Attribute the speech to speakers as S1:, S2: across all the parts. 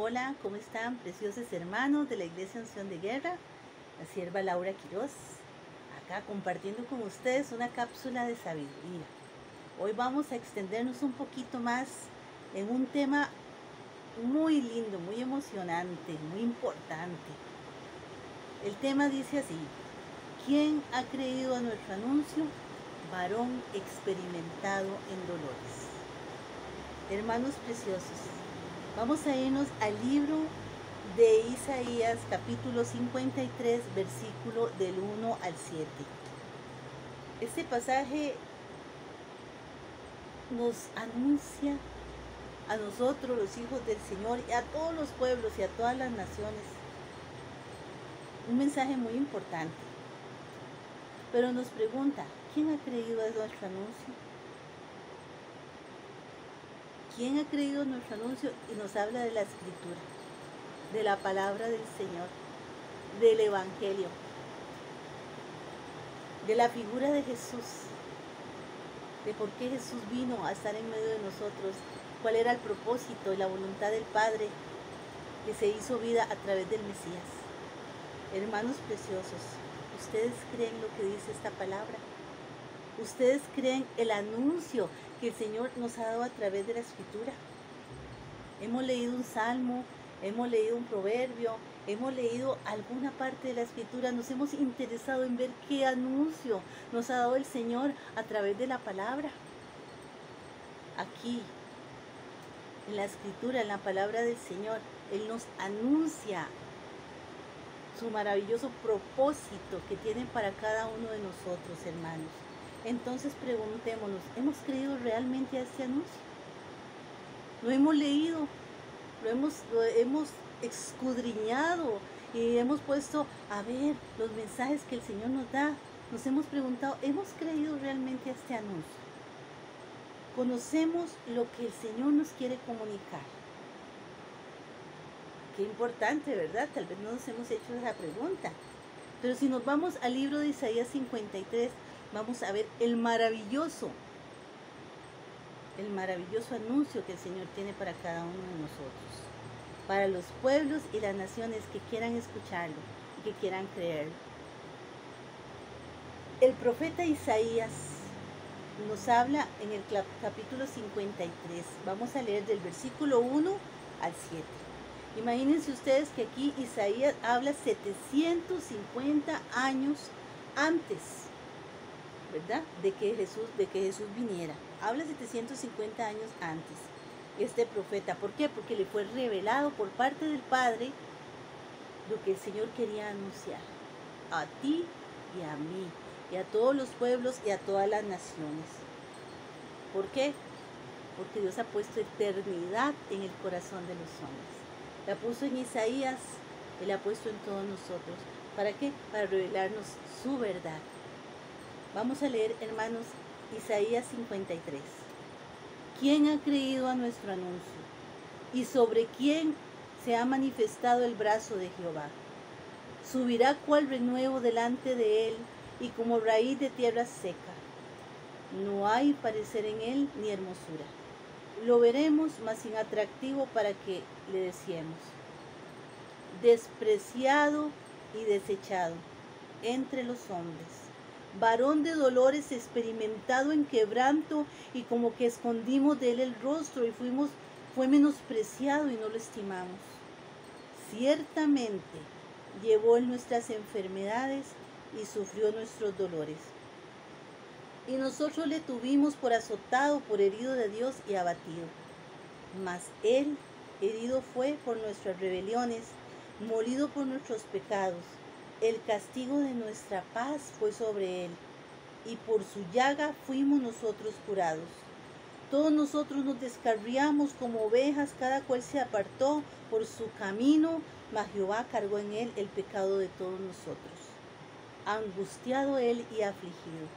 S1: Hola, ¿cómo están, preciosos hermanos de la Iglesia Unción de Guerra? La sierva Laura Quiroz, acá compartiendo con ustedes una cápsula de sabiduría. Hoy vamos a extendernos un poquito más en un tema muy lindo, muy emocionante, muy importante. El tema dice así: ¿quién ha creído a nuestro anuncio? Varón experimentado en dolores. Hermanos preciosos, vamos a irnos al libro de Isaías, capítulo 53, versículo del 1 al 7. Este pasaje nos anuncia a nosotros, los hijos del Señor, y a todos los pueblos y a todas las naciones, un mensaje muy importante. Pero nos pregunta, ¿quién ha creído a nuestro anuncio? ¿Quién ha creído nuestro anuncio? Y nos habla de la Escritura, de la palabra del Señor, del Evangelio, de la figura de Jesús, de por qué Jesús vino a estar en medio de nosotros, cuál era el propósito y la voluntad del Padre que se hizo vida a través del Mesías. Hermanos preciosos, ¿ustedes creen lo que dice esta palabra? ¿Ustedes creen el anuncio que el Señor nos ha dado a través de la Escritura? Hemos leído un salmo, hemos leído un proverbio, hemos leído alguna parte de la Escritura, nos hemos interesado en ver qué anuncio nos ha dado el Señor a través de la palabra. Aquí, en la Escritura, en la palabra del Señor, Él nos anuncia su maravilloso propósito que tiene para cada uno de nosotros, hermanos. Entonces preguntémonos, ¿hemos creído realmente a este anuncio? Lo hemos leído, lo hemos escudriñado y hemos puesto a ver los mensajes que el Señor nos da. Nos hemos preguntado, ¿hemos creído realmente a este anuncio? ¿Conocemos lo que el Señor nos quiere comunicar? Qué importante, ¿verdad? Tal vez no nos hemos hecho esa pregunta. Pero si nos vamos al libro de Isaías 53, vamos a ver el maravilloso anuncio que el Señor tiene para cada uno de nosotros, para los pueblos y las naciones que quieran escucharlo y que quieran creerlo. El profeta Isaías nos habla en el capítulo 53. Vamos a leer del versículo 1 al 7. Imagínense ustedes que aquí Isaías habla 750 años antes, ¿verdad? De que Jesús viniera. Habla 750 años antes este profeta. ¿Por qué? Porque le fue revelado por parte del Padre lo que el Señor quería anunciar a ti y a mí, y a todos los pueblos y a todas las naciones. ¿Por qué? Porque Dios ha puesto eternidad en el corazón de los hombres. La puso en Isaías, Él la ha puesto en todos nosotros. ¿Para qué? Para revelarnos su verdad. Vamos a leer, hermanos, Isaías 53. ¿Quién ha creído a nuestro anuncio? ¿Y sobre quién se ha manifestado el brazo de Jehová? Subirá cual renuevo delante de él, y como raíz de tierra seca. No hay parecer en él ni hermosura. Lo veremos, mas sin atractivo para que le deseemos. Despreciado y desechado entre los hombres. Varón de dolores, experimentado en quebranto, y como que escondimos de él el rostro y fue menospreciado y no lo estimamos. Ciertamente llevó él nuestras enfermedades y sufrió nuestros dolores. Y nosotros le tuvimos por azotado, por herido de Dios y abatido. Mas él herido fue por nuestras rebeliones, molido por nuestros pecados. El castigo de nuestra paz fue sobre él, y por su llaga fuimos nosotros curados. Todos nosotros nos descarriamos como ovejas, cada cual se apartó por su camino, mas Jehová cargó en él el pecado de todos nosotros. Angustiado él y afligido.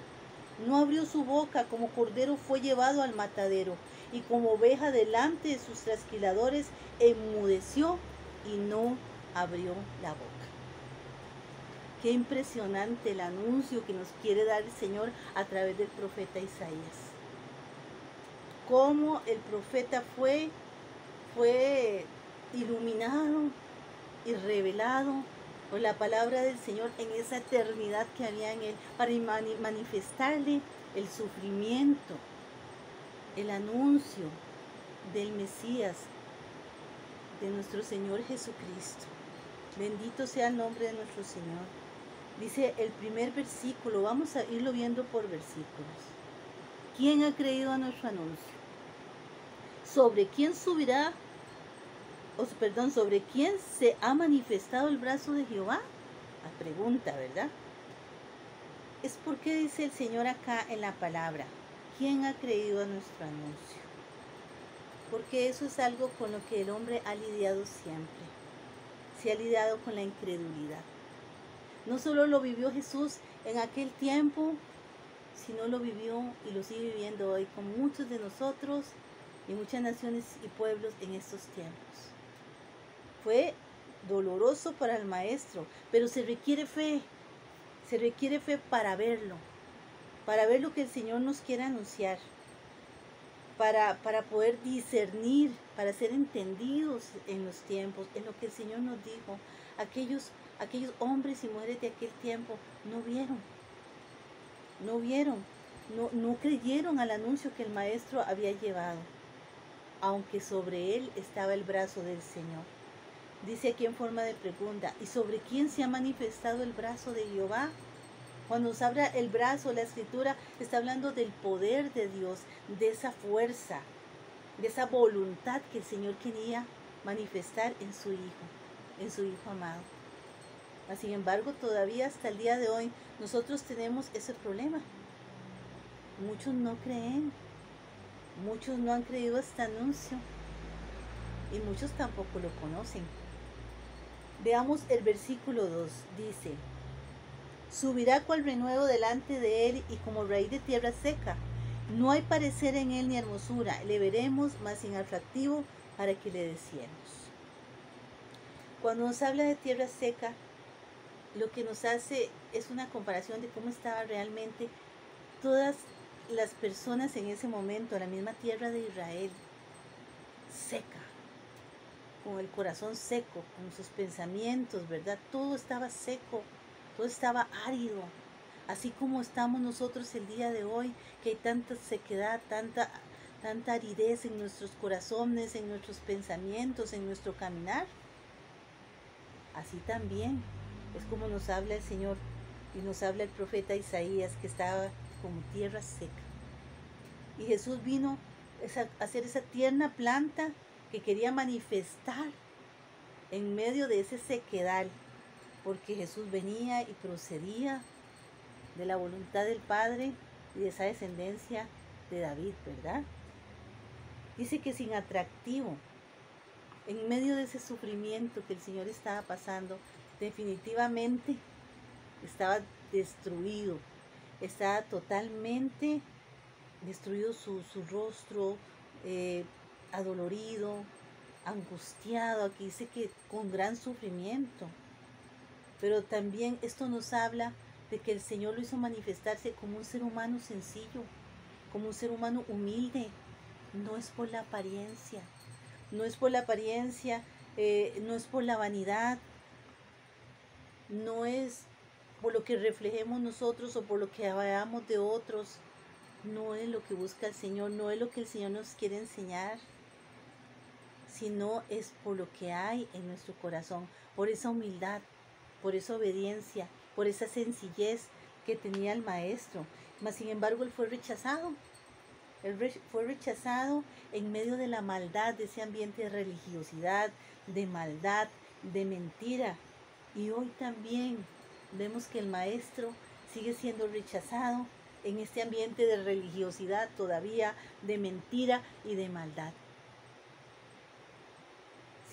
S1: No abrió su boca, como cordero fue llevado al matadero, y como oveja delante de sus trasquiladores, enmudeció y no abrió la boca. Qué impresionante el anuncio que nos quiere dar el Señor a través del profeta Isaías. Cómo el profeta fue iluminado y revelado por la palabra del Señor en esa eternidad que había en él, para manifestarle el sufrimiento, el anuncio del Mesías, de nuestro Señor Jesucristo. Bendito sea el nombre de nuestro Señor. Dice el primer versículo, vamos a irlo viendo por versículos. ¿Quién ha creído a nuestro anuncio? ¿Sobre quién subirá? ¿Sobre quién se ha manifestado el brazo de Jehová? La pregunta, ¿verdad? Es porque dice el Señor acá en la palabra, ¿quién ha creído a nuestro anuncio? Porque eso es algo con lo que el hombre ha lidiado siempre. Se ha lidiado con la incredulidad. No solo lo vivió Jesús en aquel tiempo, sino lo vivió y lo sigue viviendo hoy con muchos de nosotros y muchas naciones y pueblos en estos tiempos. Fue doloroso para el maestro, pero se requiere fe para ver lo que el Señor nos quiere anunciar, para poder discernir, para ser entendidos en los tiempos, en lo que el Señor nos dijo. Aquellos hombres y mujeres de aquel tiempo no creyeron al anuncio que el maestro había llevado, aunque sobre él estaba el brazo del Señor. Dice aquí en forma de pregunta, ¿y sobre quién se ha manifestado el brazo de Jehová? Cuando nos habla el brazo, la escritura está hablando del poder de Dios, de esa fuerza, de esa voluntad que el Señor quería manifestar en su Hijo amado. Sin embargo, todavía hasta el día de hoy nosotros tenemos ese problema. Muchos no creen, muchos no han creído este anuncio y muchos tampoco lo conocen. Veamos el versículo 2, dice, subirá cual renuevo delante de él y como raíz de tierra seca. No hay parecer en él ni hermosura. Le veremos, mas sin atractivo, para que le deseemos. Cuando nos habla de tierra seca, lo que nos hace es una comparación de cómo estaba realmente todas las personas en ese momento, la misma tierra de Israel, seca, con el corazón seco, con sus pensamientos, ¿verdad? Todo estaba seco, todo estaba árido, así como estamos nosotros el día de hoy, que hay tanta sequedad, tanta aridez en nuestros corazones, en nuestros pensamientos, en nuestro caminar. Así también es como nos habla el Señor y nos habla el profeta Isaías, que estaba como tierra seca. Y Jesús vino a ser esa tierna planta que quería manifestar en medio de ese sequedal, porque Jesús venía y procedía de la voluntad del Padre y de esa descendencia de David, ¿verdad? Dice que sin atractivo, en medio de ese sufrimiento que el Señor estaba pasando, definitivamente estaba destruido, estaba totalmente destruido su rostro, adolorido, angustiado. Aquí dice que con gran sufrimiento. Pero también esto nos habla de que el Señor lo hizo manifestarse como un ser humano sencillo, como un ser humano humilde. No es por la apariencia, no es por la apariencia, no es por la vanidad, no es por lo que reflejemos nosotros o por lo que veamos de otros. No es lo que busca el Señor, no es lo que el Señor nos quiere enseñar, sino es por lo que hay en nuestro corazón, por esa humildad, por esa obediencia, por esa sencillez que tenía el maestro. Mas sin embargo él fue rechazado. Fue rechazado en medio de la maldad, de ese ambiente de religiosidad, de maldad, de mentira. Y hoy también vemos que el maestro sigue siendo rechazado en este ambiente de religiosidad todavía, de mentira y de maldad.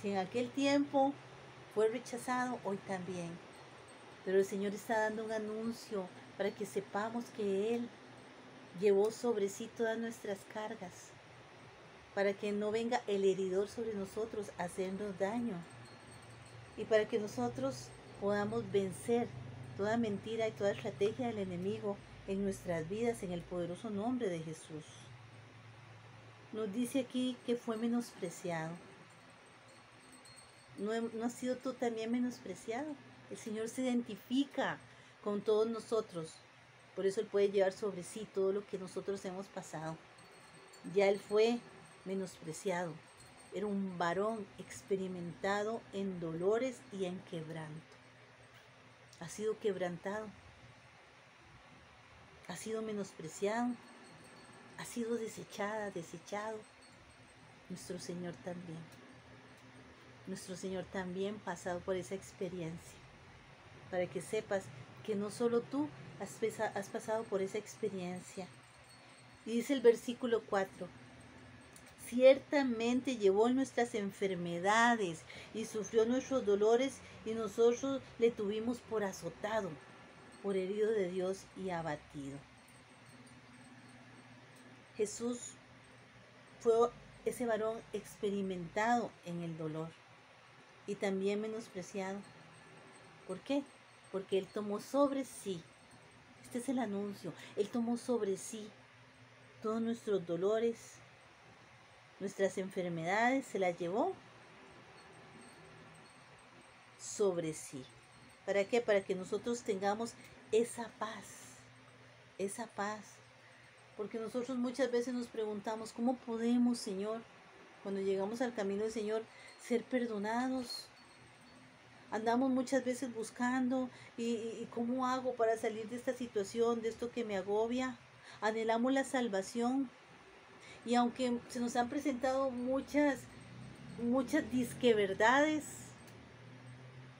S1: Si en aquel tiempo fue rechazado, hoy también. Pero el Señor está dando un anuncio para que sepamos que Él llevó sobre sí todas nuestras cargas, para que no venga el heridor sobre nosotros a hacernos daño, y para que nosotros podamos vencer toda mentira y toda estrategia del enemigo en nuestras vidas, en el poderoso nombre de Jesús. Nos dice aquí que fue menospreciado. no has sido tú también menospreciado. El Señor se identifica con todos nosotros. Por eso Él puede llevar sobre sí todo lo que nosotros hemos pasado. Ya Él fue menospreciado. Era un varón experimentado en dolores y en quebranto. Ha sido quebrantado. Ha sido menospreciado. Ha sido desechado. Nuestro Señor también. Nuestro Señor también ha pasado por esa experiencia. Para que sepas que no solo tú has pasado por esa experiencia. Y dice el versículo 4. Ciertamente llevó nuestras enfermedades y sufrió nuestros dolores, y nosotros le tuvimos por azotado, por herido de Dios y abatido. Jesús fue ese varón experimentado en el dolor y también menospreciado. ¿Por qué? Porque Él tomó sobre sí, este es el anuncio, Él tomó sobre sí todos nuestros dolores, nuestras enfermedades, se las llevó sobre sí. ¿Para qué? Para que nosotros tengamos esa paz, esa paz. Porque nosotros muchas veces nos preguntamos, ¿cómo podemos, Señor, cuando llegamos al camino del Señor, ser perdonados? Andamos muchas veces buscando y ¿cómo hago para salir de esta situación, de esto que me agobia? Anhelamos la salvación, y aunque se nos han presentado muchas disque verdades,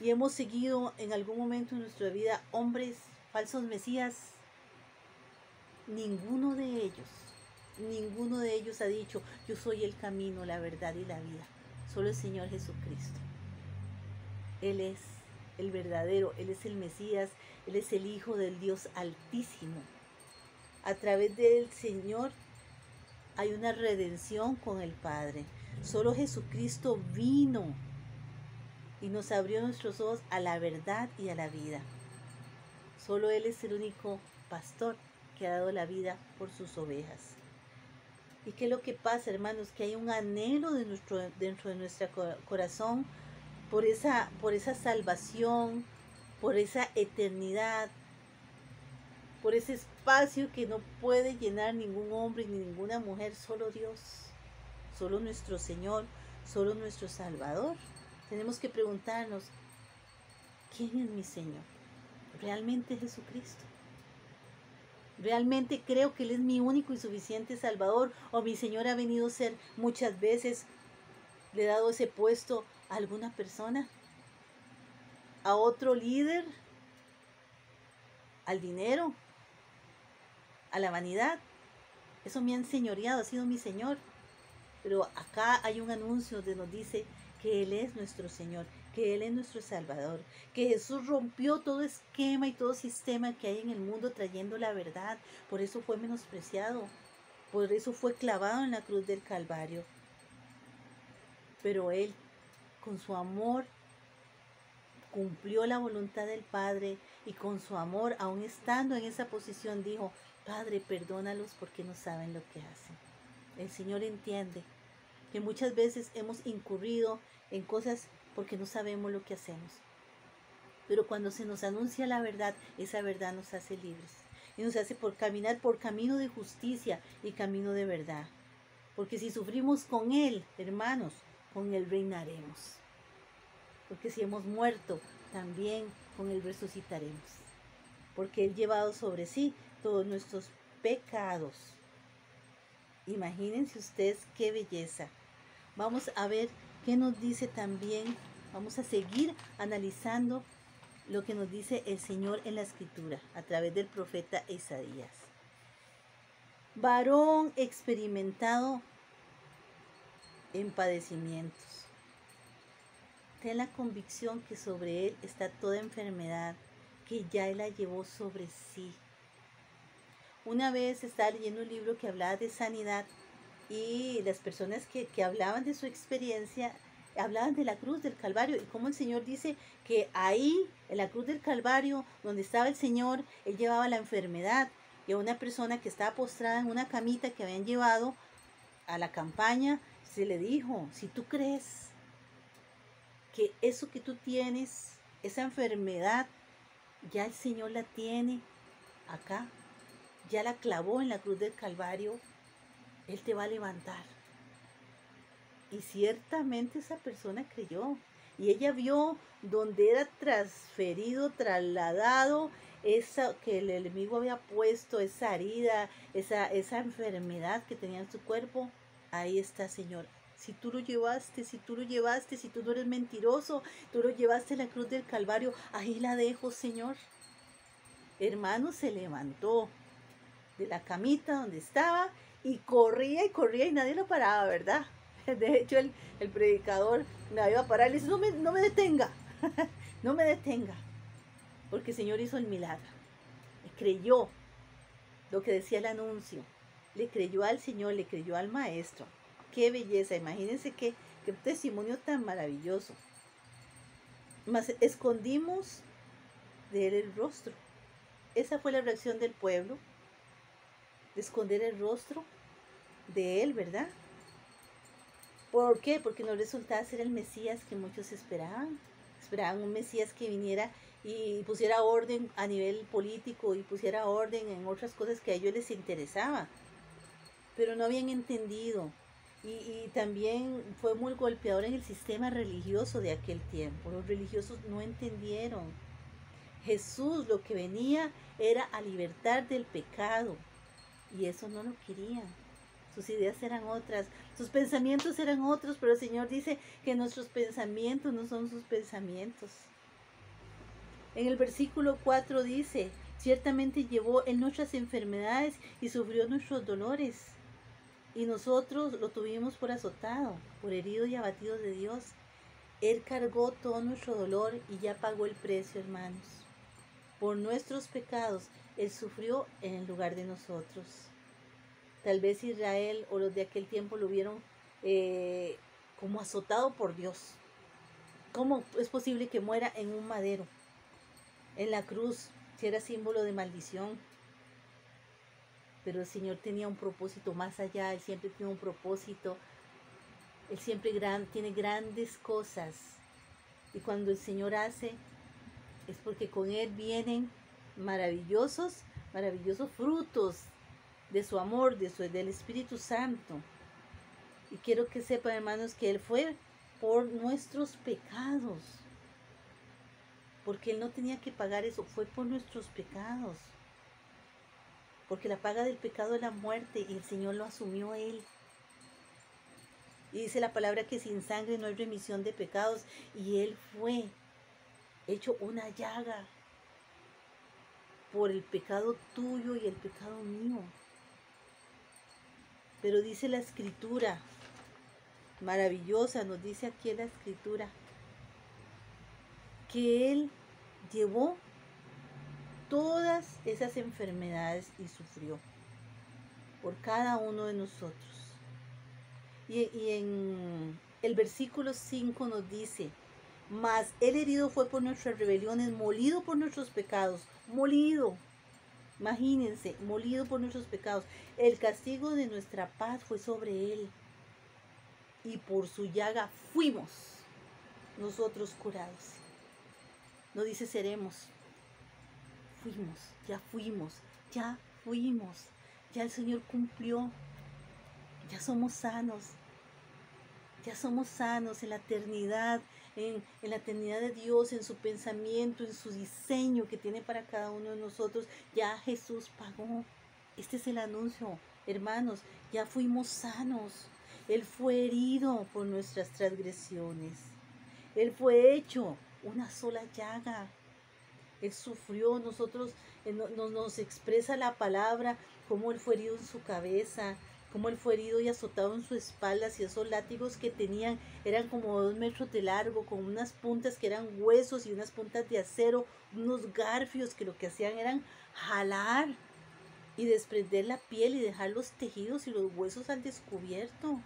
S1: y hemos seguido en algún momento de nuestra vida hombres, falsos mesías, ninguno de ellos ha dicho, yo soy el camino, la verdad y la vida. Solo el Señor Jesucristo. Él es el verdadero, Él es el Mesías, Él es el Hijo del Dios Altísimo. A través del Señor hay una redención con el Padre. Solo Jesucristo vino y nos abrió nuestros ojos a la verdad y a la vida. Solo Él es el único pastor que ha dado la vida por sus ovejas. ¿Y qué es lo que pasa, hermanos? Que hay un anhelo dentro de nuestro corazón por esa salvación, por esa eternidad, por ese espacio que no puede llenar ningún hombre ni ninguna mujer, solo Dios, solo nuestro Señor, solo nuestro Salvador. Tenemos que preguntarnos, ¿quién es mi Señor? ¿Realmente Jesucristo? ¿Realmente creo que Él es mi único y suficiente Salvador? ¿O mi Señor ha venido a ser muchas veces, le he dado ese puesto a alguna persona? ¿A otro líder? ¿Al dinero? ¿A la vanidad? Eso me ha enseñoreado, ha sido mi Señor. Pero acá hay un anuncio donde nos dice que Él es nuestro Señor, que Él es nuestro Salvador, que Jesús rompió todo esquema y todo sistema que hay en el mundo trayendo la verdad. Por eso fue menospreciado, por eso fue clavado en la cruz del Calvario. Pero Él, con su amor, cumplió la voluntad del Padre, y con su amor, aún estando en esa posición, dijo, Padre, perdónalos porque no saben lo que hacen. El Señor entiende que muchas veces hemos incurrido en cosas porque no sabemos lo que hacemos. Pero cuando se nos anuncia la verdad, esa verdad nos hace libres. Y nos hace caminar por camino de justicia y camino de verdad. Porque si sufrimos con Él, hermanos, con Él reinaremos. Porque si hemos muerto, también con Él resucitaremos. Porque Él ha llevado sobre sí todos nuestros pecados. Imagínense ustedes qué belleza. Vamos a ver qué nos dice también. Vamos a seguir analizando lo que nos dice el Señor en la Escritura a través del profeta Isaías. Varón experimentado en padecimientos. Ten la convicción que sobre Él está toda enfermedad, que ya Él la llevó sobre sí. Una vez estaba leyendo un libro que hablaba de sanidad, y las personas que hablaban de su experiencia hablaban de la cruz del Calvario, y como el Señor dice que ahí, en la cruz del Calvario, donde estaba el Señor, Él llevaba la enfermedad, y a una persona que estaba postrada en una camita que habían llevado a la campaña, se le dijo, si tú crees que eso que tú tienes, esa enfermedad, ya el Señor la tiene acá, ya la clavó en la cruz del Calvario, Él te va a levantar. Y ciertamente esa persona creyó. Y ella vio donde era transferido, trasladado, esa que el enemigo había puesto, esa herida, esa enfermedad que tenía en su cuerpo. Ahí está, Señor. Si tú lo llevaste, si tú lo llevaste, si tú no eres mentiroso, tú lo llevaste a la cruz del Calvario, ahí la dejo, Señor. Hermano, se levantó de la camita donde estaba y corría y nadie lo paraba, ¿verdad? De hecho, el predicador me iba a parar y le dice, no me detenga, no me detenga, porque el Señor hizo el milagro. Creyó lo que decía el anuncio, le creyó al Señor, le creyó al Maestro. Qué belleza, imagínense qué testimonio tan maravilloso. Mas escondimos de él el rostro. Esa fue la reacción del pueblo, de esconder el rostro de él, ¿verdad? ¿Por qué? Porque no resultaba ser el Mesías que muchos esperaban. Esperaban un Mesías que viniera y pusiera orden a nivel político y pusiera orden en otras cosas que a ellos les interesaba. Pero no habían entendido. Y también fue muy golpeador en el sistema religioso de aquel tiempo. Los religiosos no entendieron. Jesús lo que venía era a libertar del pecado. Y eso no lo querían. Sus ideas eran otras, sus pensamientos eran otros, pero el Señor dice que nuestros pensamientos no son sus pensamientos. En el versículo 4 dice, ciertamente llevó en nuestras enfermedades y sufrió nuestros dolores. Y nosotros lo tuvimos por azotado, por herido y abatido de Dios. Él cargó todo nuestro dolor y ya pagó el precio, hermanos. Por nuestros pecados, Él sufrió en el lugar de nosotros. Tal vez Israel o los de aquel tiempo lo vieron como azotado por Dios. ¿Cómo es posible que muera en un madero? En la cruz, si era símbolo de maldición. Pero el Señor tenía un propósito más allá, Él siempre tiene un propósito. Él siempre tiene grandes cosas. Y cuando el Señor hace, es porque con Él vienen maravillosos frutos de su amor, del Espíritu Santo. Y quiero que sepan, hermanos, que Él fue por nuestros pecados. Porque Él no tenía que pagar eso, fue por nuestros pecados. Porque la paga del pecado es la muerte y el Señor lo asumió Él. Y dice la palabra que sin sangre no hay remisión de pecados. Y Él fue hecho una llaga por el pecado tuyo y el pecado mío. Pero dice la Escritura, maravillosa, nos dice aquí en la Escritura, que Él llevó todas esas enfermedades y sufrió por cada uno de nosotros. Y en el versículo 5 nos dice, mas Él herido fue por nuestras rebeliones, molido por nuestros pecados, molido. Imagínense, molido por nuestros pecados. El castigo de nuestra paz fue sobre Él. Y por su llaga fuimos nosotros curados. No dice seremos. Fuimos, ya fuimos, ya fuimos. Ya el Señor cumplió. Ya somos sanos. Ya somos sanos en la eternidad, en la eternidad de Dios, en su pensamiento, en su diseño que tiene para cada uno de nosotros. Ya Jesús pagó. Este es el anuncio, hermanos, ya fuimos sanos. Él fue herido por nuestras transgresiones. Él fue hecho una sola llaga. Él sufrió, nosotros nos expresa la palabra, cómo Él fue herido en su cabeza, cómo Él fue herido y azotado en su espalda, y esos látigos que tenían eran como 2 metros de largo, con unas puntas que eran huesos y unas puntas de acero, unos garfios que lo que hacían eran jalar y desprender la piel y dejar los tejidos y los huesos al descubierto.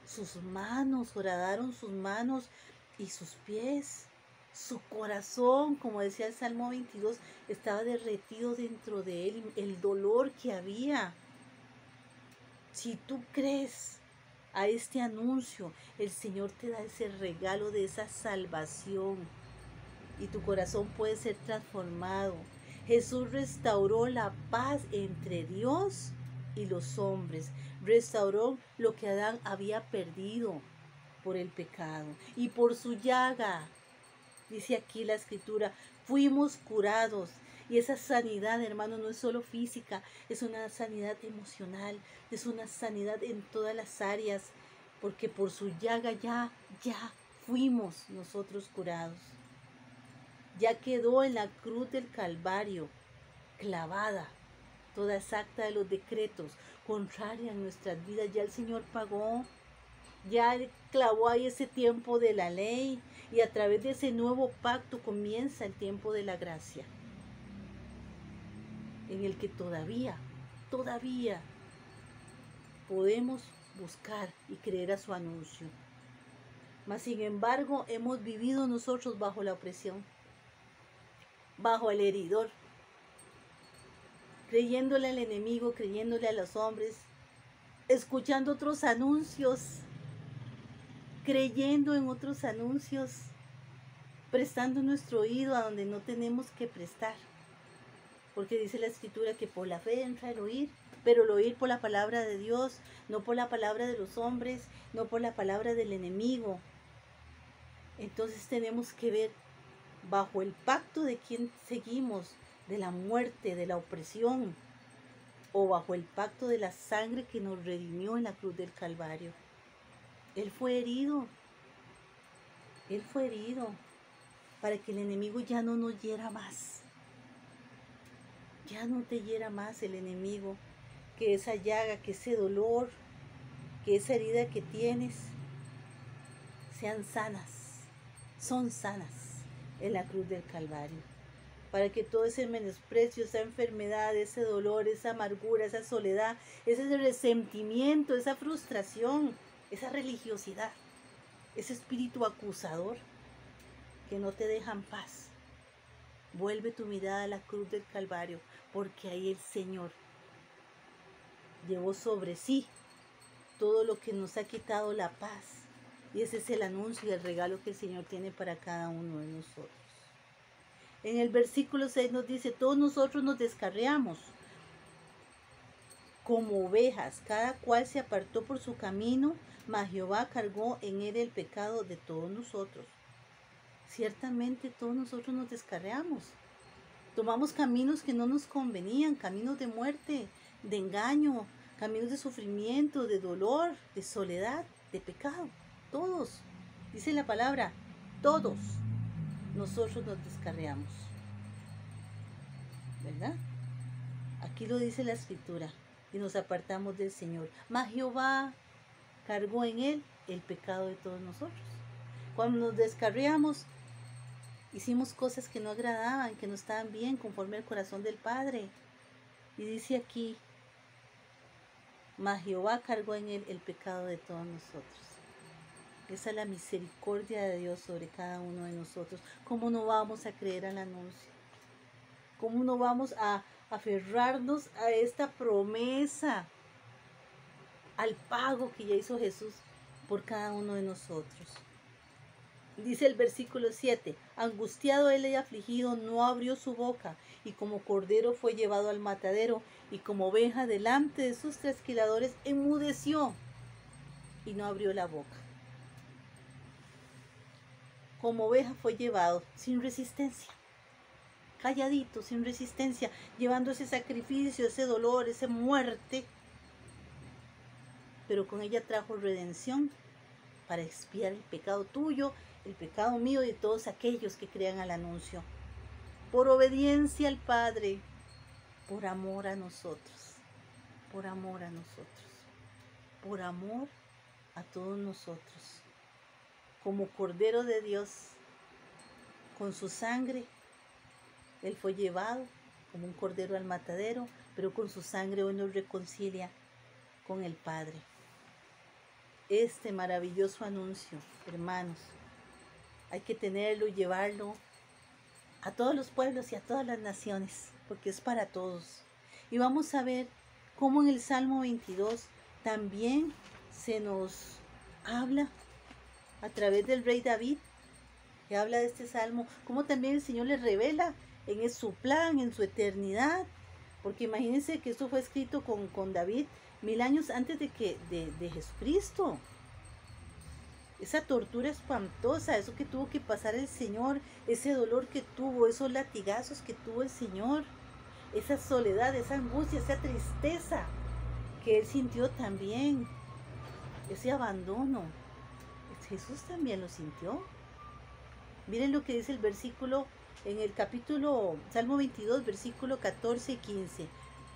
S1: Sus manos, horadaron sus manos y sus pies. Su corazón, como decía el Salmo 22, estaba derretido dentro de él, el dolor que había. Si tú crees a este anuncio, el Señor te da ese regalo de esa salvación y tu corazón puede ser transformado. Jesús restauró la paz entre Dios y los hombres. Restauró lo que Adán había perdido por el pecado. Y por su llaga, dice aquí la escritura, fuimos curados. Y esa sanidad, hermano, no es solo física, es una sanidad emocional, es una sanidad en todas las áreas, porque por su llaga ya fuimos nosotros curados. Ya quedó en la cruz del Calvario, clavada, toda exacta de los decretos, contraria a nuestras vidas. Ya el Señor pagó, ya clavó ahí ese tiempo de la ley y a través de ese nuevo pacto comienza el tiempo de la gracia, en el que todavía podemos buscar y creer a su anuncio. Mas sin embargo hemos vivido nosotros bajo la opresión, bajo el heridor, creyéndole al enemigo, creyéndole a los hombres, escuchando otros anuncios, creyendo en otros anuncios, prestando nuestro oído a donde no tenemos que prestar. Porque dice la escritura que por la fe entra el oír, pero el oír por la palabra de Dios, no por la palabra de los hombres, no por la palabra del enemigo. Entonces tenemos que ver bajo el pacto de quién seguimos, de la muerte, de la opresión, o bajo el pacto de la sangre que nos redimió en la cruz del Calvario. Él fue herido para que el enemigo ya no nos hiera más. Ya no te hiera más el enemigo, que esa llaga, que ese dolor, que esa herida que tienes, sean sanas, son sanas en la cruz del Calvario. Para que todo ese menosprecio, esa enfermedad, ese dolor, esa amargura, esa soledad, ese resentimiento, esa frustración, esa religiosidad, ese espíritu acusador que no te dejan paz, vuelve tu mirada a la cruz del Calvario, porque ahí el Señor llevó sobre sí todo lo que nos ha quitado la paz. Y ese es el anuncio y el regalo que el Señor tiene para cada uno de nosotros. En el versículo 6 nos dice, todos nosotros nos descarriamos como ovejas, cada cual se apartó por su camino, mas Jehová cargó en él el pecado de todos nosotros. Ciertamente todos nosotros nos descarriamos. Tomamos caminos que no nos convenían, caminos de muerte, de engaño, caminos de sufrimiento, de dolor, de soledad, de pecado. Todos, dice la palabra, todos nosotros nos descarriamos. ¿Verdad? Aquí lo dice la escritura y nos apartamos del Señor. Mas Jehová cargó en él el pecado de todos nosotros. Cuando nos descarriamos, hicimos cosas que no agradaban, que no estaban bien, conforme al corazón del Padre. Y dice aquí, mas Jehová cargó en él el pecado de todos nosotros. Esa es la misericordia de Dios sobre cada uno de nosotros. ¿Cómo no vamos a creer al anuncio? ¿Cómo no vamos a aferrarnos a esta promesa, al pago que ya hizo Jesús por cada uno de nosotros? Dice el versículo 7, angustiado él y afligido, no abrió su boca, y como cordero fue llevado al matadero, y como oveja delante de sus trasquiladores, enmudeció y no abrió la boca. Como oveja fue llevado sin resistencia, calladito, sin resistencia, llevando ese sacrificio, ese dolor, esa muerte, pero con ella trajo redención para expiar el pecado tuyo, el pecado mío y de todos aquellos que crean al anuncio. Por obediencia al Padre, por amor a nosotros, por amor a nosotros, por amor a todos nosotros. Como Cordero de Dios, con su sangre, Él fue llevado como un cordero al matadero, pero con su sangre hoy nos reconcilia con el Padre. Este maravilloso anuncio, hermanos, hay que tenerlo y llevarlo a todos los pueblos y a todas las naciones, porque es para todos. Y vamos a ver cómo en el Salmo 22 también se nos habla a través del rey David, que habla de este salmo, como también el Señor le revela en su plan, en su eternidad, porque imagínense que esto fue escrito con David 1000 años antes de Jesucristo. Esa tortura espantosa, eso que tuvo que pasar el Señor, ese dolor que tuvo, esos latigazos que tuvo el Señor, esa soledad, esa angustia, esa tristeza que él sintió también, ese abandono. Jesús también lo sintió. Miren lo que dice el versículo en el capítulo, Salmo 22, versículo 14 y 15.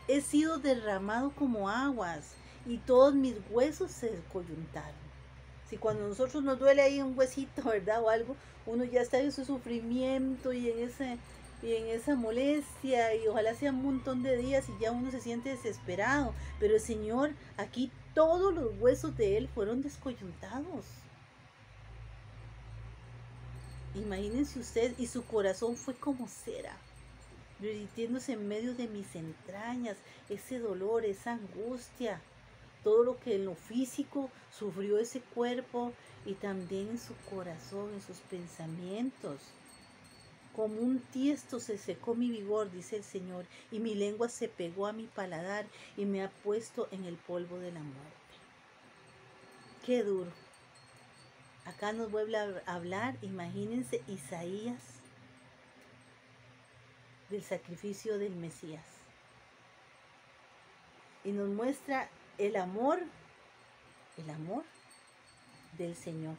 S1: He sido derramado como aguas y todos mis huesos se descoyuntaron. Si cuando a nosotros nos duele ahí un huesito, ¿verdad? O algo, uno ya está en su sufrimiento y en esa molestia, y ojalá sea un montón de días y ya uno se siente desesperado. Pero el Señor, aquí todos los huesos de Él fueron descoyuntados. Imagínense usted, y su corazón fue como cera, derritiéndose en medio de mis entrañas, ese dolor, esa angustia, todo lo que en lo físico sufrió ese cuerpo y también en su corazón, en sus pensamientos. Como un tiesto se secó mi vigor, dice el Señor, y mi lengua se pegó a mi paladar y me ha puesto en el polvo de la muerte. Qué duro. Acá nos vuelve a hablar, imagínense, Isaías, del sacrificio del Mesías. Y nos muestra el amor del Señor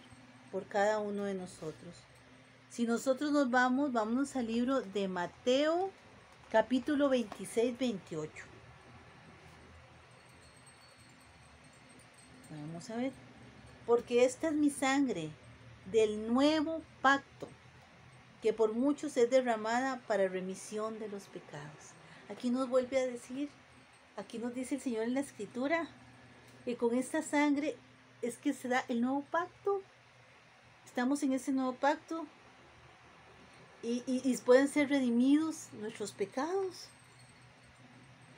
S1: por cada uno de nosotros. Si nosotros vámonos al libro de Mateo, capítulo 26, 28. Vamos a ver. Porque esta es mi sangre del nuevo pacto, que por muchos es derramada para remisión de los pecados. Aquí nos vuelve a decir, aquí nos dice el Señor en la Escritura, que con esta sangre es que se da el nuevo pacto. Estamos en ese nuevo pacto y pueden ser redimidos nuestros pecados.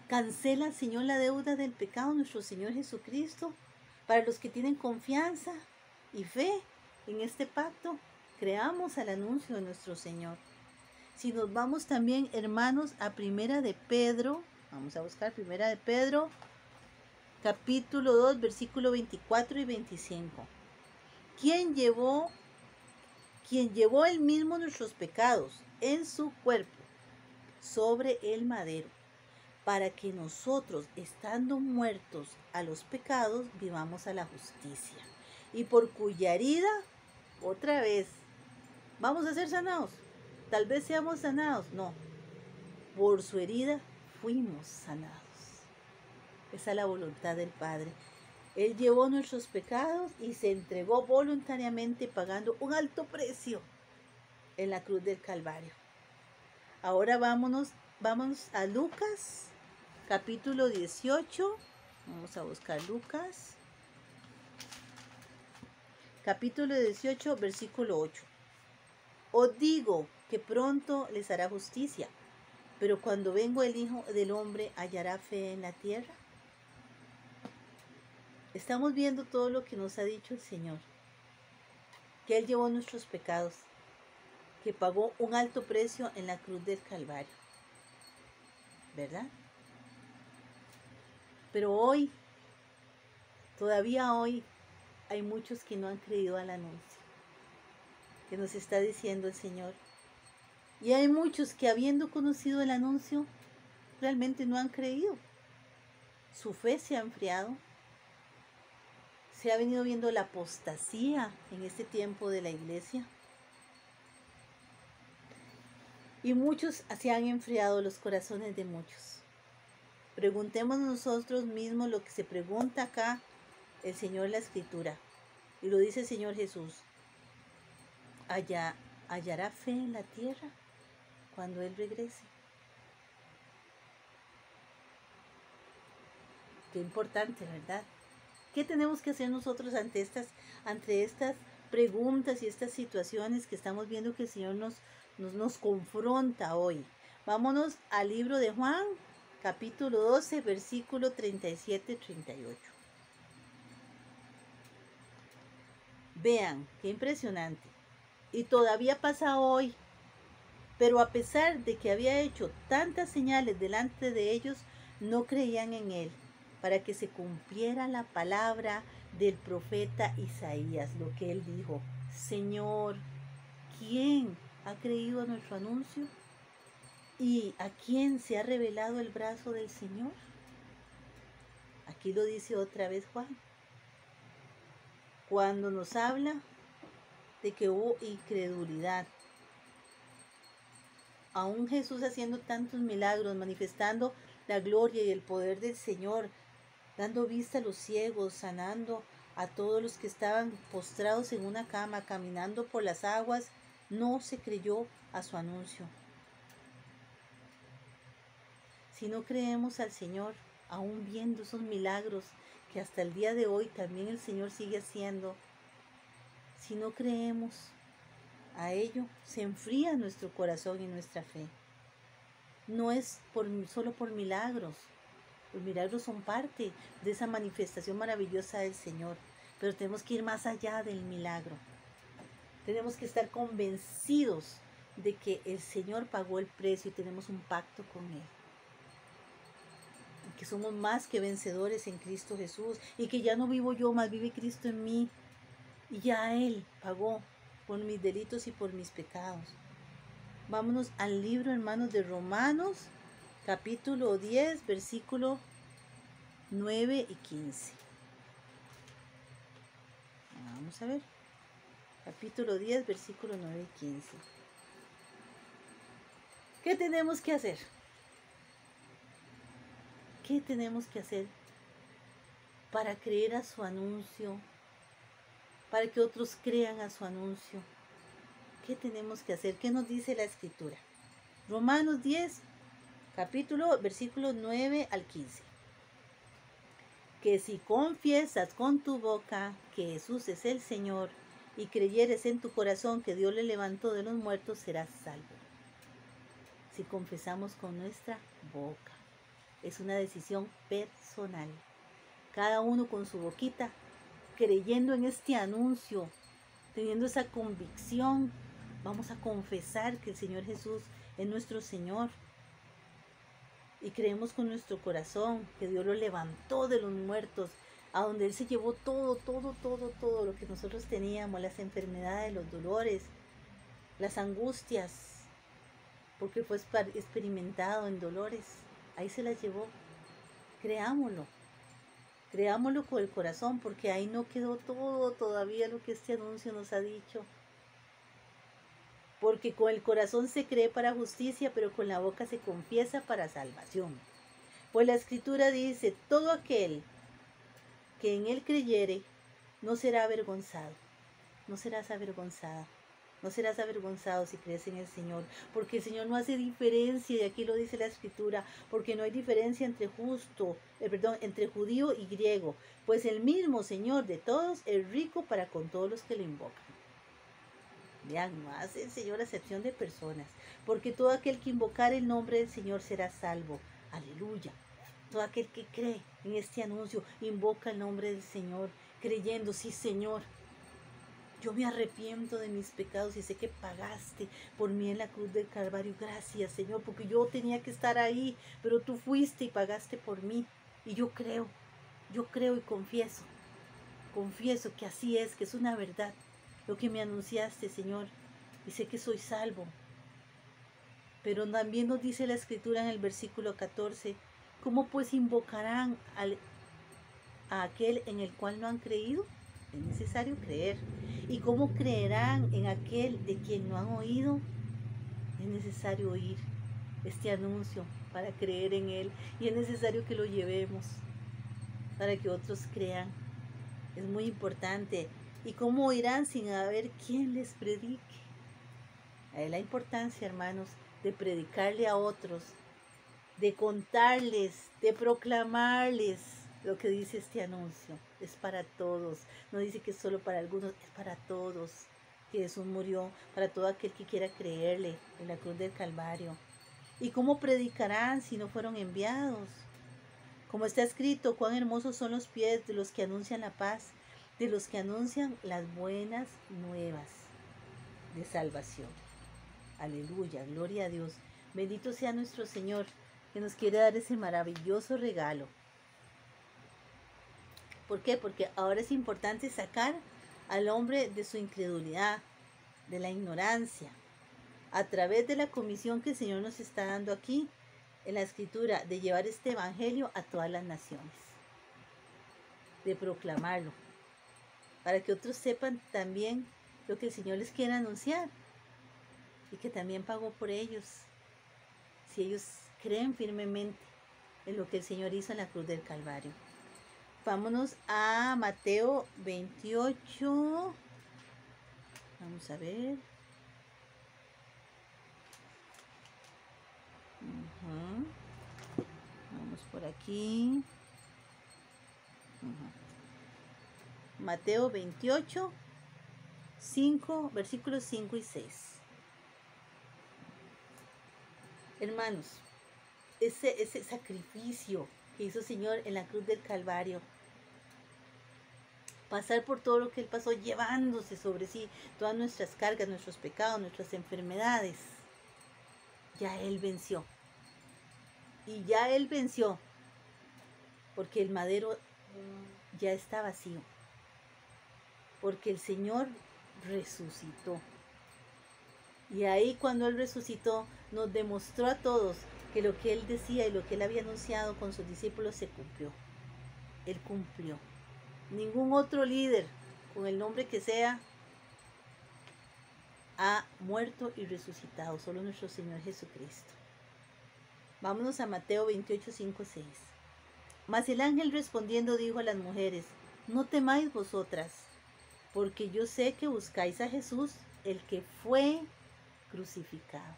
S1: Cancela, Señor, la deuda del pecado, nuestro Señor Jesucristo. Para los que tienen confianza y fe en este pacto, creamos al anuncio de nuestro Señor. Si nos vamos también, hermanos, a Primera de Pedro, vamos a buscar Primera de Pedro, capítulo 2, versículo 24 y 25. ¿Quién llevó él mismo nuestros pecados en su cuerpo sobre el madero, para que nosotros, estando muertos a los pecados, vivamos a la justicia, y por cuya herida, otra vez, vamos a ser sanados. Tal vez seamos sanados, no, por su herida fuimos sanados. Esa es la voluntad del Padre. Él llevó nuestros pecados y se entregó voluntariamente, pagando un alto precio en la cruz del Calvario. Ahora vámonos a Lucas, capítulo 18. Vamos a buscar Lucas, capítulo 18, versículo 8. Os digo que pronto les hará justicia, pero cuando venga el Hijo del Hombre, ¿hallará fe en la tierra? Estamos viendo todo lo que nos ha dicho el Señor, que Él llevó nuestros pecados, que pagó un alto precio en la cruz del Calvario, ¿verdad? Pero hoy, todavía hoy, hay muchos que no han creído al anuncio que nos está diciendo el Señor. Y hay muchos que, habiendo conocido el anuncio, realmente no han creído. Su fe se ha enfriado. Se ha venido viendo la apostasía en este tiempo de la iglesia. Y muchos se han enfriado los corazones de muchos. Preguntemos nosotros mismos lo que se pregunta acá el Señor en la Escritura. Y lo dice el Señor Jesús. ¿Hallará fe en la tierra cuando Él regrese? Qué importante, ¿verdad? ¿Qué tenemos que hacer nosotros ante estas preguntas y estas situaciones que estamos viendo que el Señor nos confronta hoy? Vámonos al libro de Juan, capítulo 12, versículo 37-38. Vean, qué impresionante. Y todavía pasa hoy. Pero a pesar de que había hecho tantas señales delante de ellos, no creían en él, para que se cumpliera la palabra del profeta Isaías, lo que él dijo: Señor, ¿quién ha creído a nuestro anuncio? ¿Y a quién se ha revelado el brazo del Señor? Aquí lo dice otra vez Juan, cuando nos habla de que hubo incredulidad. Aún Jesús haciendo tantos milagros, manifestando la gloria y el poder del Señor, dando vista a los ciegos, sanando a todos los que estaban postrados en una cama, caminando por las aguas, no se creyó a su anuncio. Si no creemos al Señor, aún viendo esos milagros que hasta el día de hoy también el Señor sigue haciendo, si no creemos a ello, se enfría nuestro corazón y nuestra fe. No es solo por milagros. Los milagros son parte de esa manifestación maravillosa del Señor, pero tenemos que ir más allá del milagro. Tenemos que estar convencidos de que el Señor pagó el precio y tenemos un pacto con Él. Y que somos más que vencedores en Cristo Jesús y que ya no vivo yo, más vive Cristo en mí. Y ya Él pagó por mis delitos y por mis pecados. Vámonos al libro, hermanos, de Romanos, capítulo 10, versículo 9 y 15. Vamos a ver. Capítulo 10, versículo 9 y 15. ¿Qué tenemos que hacer? ¿Qué tenemos que hacer para creer a su anuncio? Para que otros crean a su anuncio. ¿Qué tenemos que hacer? ¿Qué nos dice la Escritura? Romanos 10, capítulo, versículo 9 al 15. Que si confiesas con tu boca que Jesús es el Señor y creyeres en tu corazón que Dios le levantó de los muertos, serás salvo. Si confesamos con nuestra boca. Es una decisión personal. Cada uno con su boquita, creyendo en este anuncio, teniendo esa convicción, vamos a confesar que el Señor Jesús es nuestro Señor. Y creemos con nuestro corazón que Dios lo levantó de los muertos, a donde Él se llevó todo lo que nosotros teníamos, las enfermedades, los dolores, las angustias, porque fue experimentado en dolores. Ahí se las llevó. Creámoslo. Creámoslo con el corazón, porque ahí no quedó todo todavía lo que este anuncio nos ha dicho. Porque con el corazón se cree para justicia, pero con la boca se confiesa para salvación. Pues la Escritura dice: todo aquel que en Él creyere no será avergonzado. No serás avergonzada. No serás avergonzado si crees en el Señor, porque el Señor no hace diferencia, y aquí lo dice la Escritura, porque no hay diferencia entre entre judío y griego, pues el mismo Señor de todos es rico para con todos los que lo invocan. Vean, no hace el Señor acepción de personas, porque todo aquel que invocar el nombre del Señor será salvo. Aleluya. Todo aquel que cree en este anuncio, invoca el nombre del Señor, creyendo: sí, Señor, yo me arrepiento de mis pecados y sé que pagaste por mí en la cruz del Calvario. Gracias, Señor, porque yo tenía que estar ahí, pero tú fuiste y pagaste por mí. Y yo creo y confieso que así es, que es una verdad lo que me anunciaste, Señor, y sé que soy salvo. Pero también nos dice la Escritura en el versículo 14, ¿cómo pues invocarán a aquel en el cual no han creído? Es necesario creer. ¿Y cómo creerán en aquel de quien no han oído? Es necesario oír este anuncio para creer en él, y es necesario que lo llevemos para que otros crean. Es muy importante. ¿Y cómo oirán sin haber quien les predique? Es la importancia, hermanos, de predicarle a otros, de contarles, de proclamarles lo que dice este anuncio. Es para todos. No dice que es solo para algunos, es para todos. Que Jesús murió para todo aquel que quiera creerle en la cruz del Calvario. ¿Y cómo predicarán si no fueron enviados? Como está escrito: cuán hermosos son los pies de los que anuncian la paz, de los que anuncian las buenas nuevas de salvación. Aleluya, gloria a Dios. Bendito sea nuestro Señor, que nos quiere dar ese maravilloso regalo. ¿Por qué? Porque ahora es importante sacar al hombre de su incredulidad, de la ignorancia, a través de la comisión que el Señor nos está dando aquí en la Escritura, de llevar este evangelio a todas las naciones, de proclamarlo, para que otros sepan también lo que el Señor les quiere anunciar y que también pagó por ellos, si ellos creen firmemente en lo que el Señor hizo en la cruz del Calvario. Vámonos a Mateo 28. Vamos a ver. Vamos por aquí. Mateo 28, 5, versículos 5 y 6. Hermanos, ese sacrificio que hizo el Señor en la cruz del Calvario, pasar por todo lo que Él pasó, llevándose sobre sí todas nuestras cargas, nuestros pecados, nuestras enfermedades, ya Él venció. Y ya Él venció, porque el madero ya está vacío, porque el Señor resucitó. Y ahí cuando Él resucitó, nos demostró a todos que lo que Él decía y lo que Él había anunciado con sus discípulos se cumplió. Él cumplió. Ningún otro líder, con el nombre que sea, ha muerto y resucitado, solo nuestro Señor Jesucristo. Vámonos a Mateo 28, 5, 6. Mas el ángel respondiendo dijo a las mujeres: no temáis vosotras, porque yo sé que buscáis a Jesús, el que fue crucificado.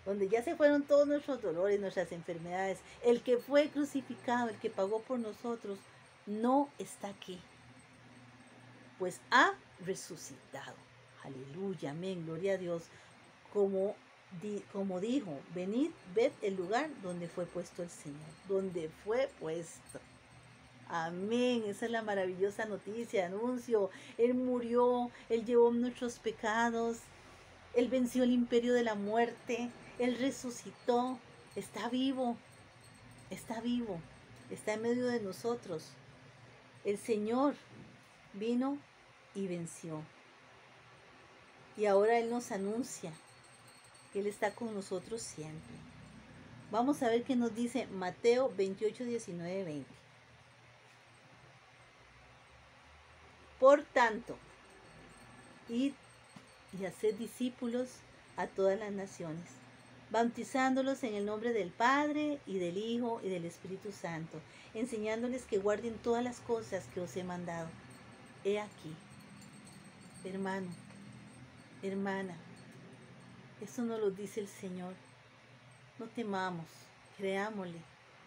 S1: Donde ya se fueron todos nuestros dolores, nuestras enfermedades, el que fue crucificado, el que pagó por nosotros, no está aquí, pues ha resucitado. Aleluya, amén, gloria a Dios. Como dijo, venid, ved el lugar donde fue puesto el Señor, donde fue puesto. Amén, esa es la maravillosa noticia, anuncio. Él murió, Él llevó nuestros pecados, Él venció el imperio de la muerte, Él resucitó, está vivo, está en medio de nosotros. El Señor vino y venció. Y ahora Él nos anuncia que Él está con nosotros siempre. Vamos a ver qué nos dice Mateo 28, 19, 20. Por tanto, id y haced discípulos a todas las naciones, bautizándolos en el nombre del Padre y del Hijo y del Espíritu Santo, enseñándoles que guarden todas las cosas que os he mandado. He aquí, hermano, hermana, eso nos lo dice el Señor. No temamos, creámosle,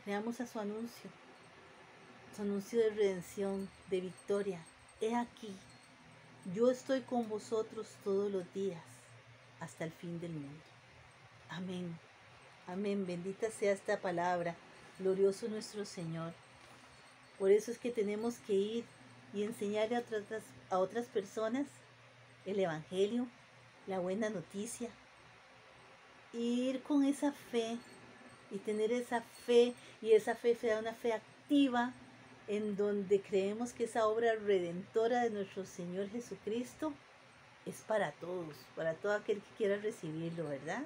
S1: creamos a su anuncio de redención, de victoria. He aquí, yo estoy con vosotros todos los días, hasta el fin del mundo. Amén, amén, bendita sea esta palabra, glorioso nuestro Señor. Por eso es que tenemos que ir y enseñarle a otras personas el Evangelio, la buena noticia. Ir con esa fe y tener esa fe, y esa fe sea una fe activa, en donde creemos que esa obra redentora de nuestro Señor Jesucristo es para todos, para todo aquel que quiera recibirlo, ¿verdad?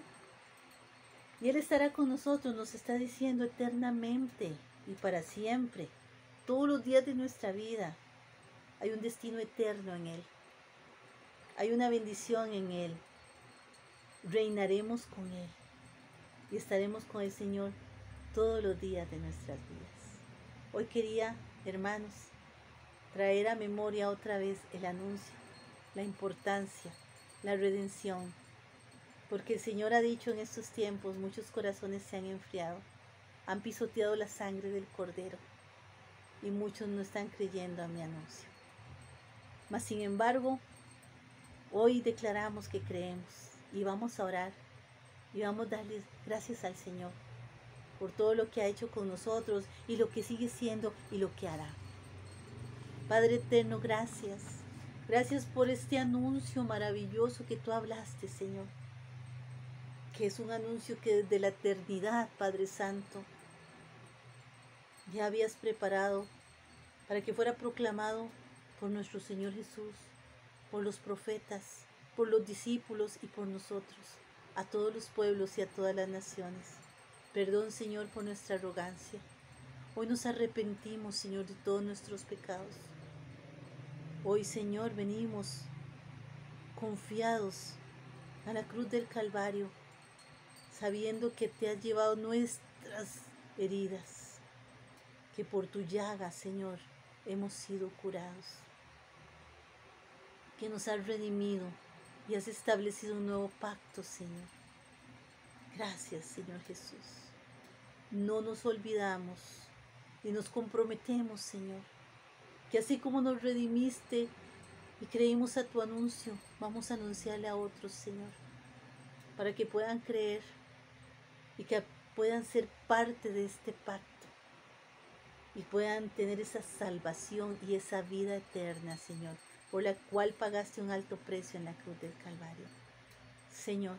S1: Y Él estará con nosotros, nos está diciendo eternamente y para siempre, todos los días de nuestra vida. Hay un destino eterno en Él, hay una bendición en Él. Reinaremos con Él y estaremos con el Señor todos los días de nuestras vidas. Hoy quería, hermanos, traer a memoria otra vez el anuncio, la importancia, la redención, porque el Señor ha dicho en estos tiempos, muchos corazones se han enfriado, han pisoteado la sangre del Cordero y muchos no están creyendo a mi anuncio. Mas sin embargo, hoy declaramos que creemos y vamos a orar y vamos a darle gracias al Señor por todo lo que ha hecho con nosotros y lo que sigue siendo y lo que hará. Padre eterno, gracias. Gracias por este anuncio maravilloso que tú hablaste, Señor. Que es un anuncio que desde la eternidad, Padre Santo, ya habías preparado para que fuera proclamado por nuestro Señor Jesús, por los profetas, por los discípulos y por nosotros, a todos los pueblos y a todas las naciones. Perdón, Señor, por nuestra arrogancia. Hoy nos arrepentimos, Señor, de todos nuestros pecados. Hoy, Señor, venimos confiados a la cruz del Calvario, sabiendo que te has llevado nuestras heridas, que por tu llaga, Señor, hemos sido curados, que nos has redimido y has establecido un nuevo pacto, Señor. Gracias, Señor Jesús. No nos olvidamos y nos comprometemos, Señor, que así como nos redimiste y creímos a tu anuncio, vamos a anunciarle a otros, Señor, para que puedan creer y que puedan ser parte de este pacto y puedan tener esa salvación y esa vida eterna, Señor, por la cual pagaste un alto precio en la cruz del Calvario. Señor,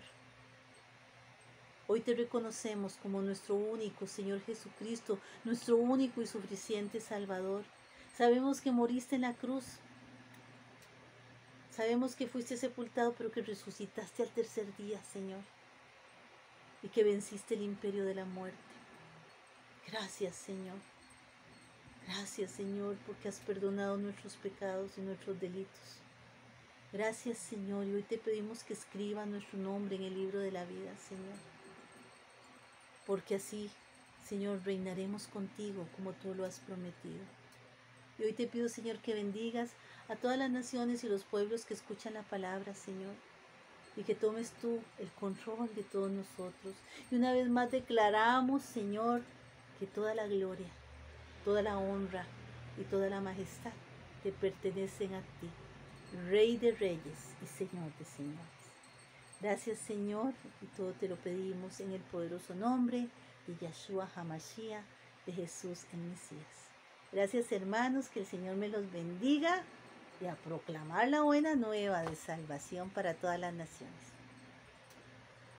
S1: hoy te reconocemos como nuestro único Señor Jesucristo, nuestro único y suficiente Salvador. Sabemos que moriste en la cruz. Sabemos que fuiste sepultado, pero que resucitaste al tercer día, Señor, y que venciste el imperio de la muerte. Gracias, Señor. Gracias, Señor, porque has perdonado nuestros pecados y nuestros delitos. Gracias, Señor, y hoy te pedimos que escriba nuestro nombre en el libro de la vida, Señor. Porque así, Señor, reinaremos contigo como tú lo has prometido. Y hoy te pido, Señor, que bendigas a todas las naciones y los pueblos que escuchan la palabra, Señor. Y que tomes tú el control de todos nosotros. Y una vez más declaramos, Señor, que toda la gloria, toda la honra y toda la majestad te pertenecen a ti, Rey de reyes y Señor de señores. Gracias, Señor, y todo te lo pedimos en el poderoso nombre de Yahshua HaMashiach, de Jesús el Mesías. Gracias, hermanos, que el Señor me los bendiga y a proclamar la buena nueva de salvación para todas las naciones.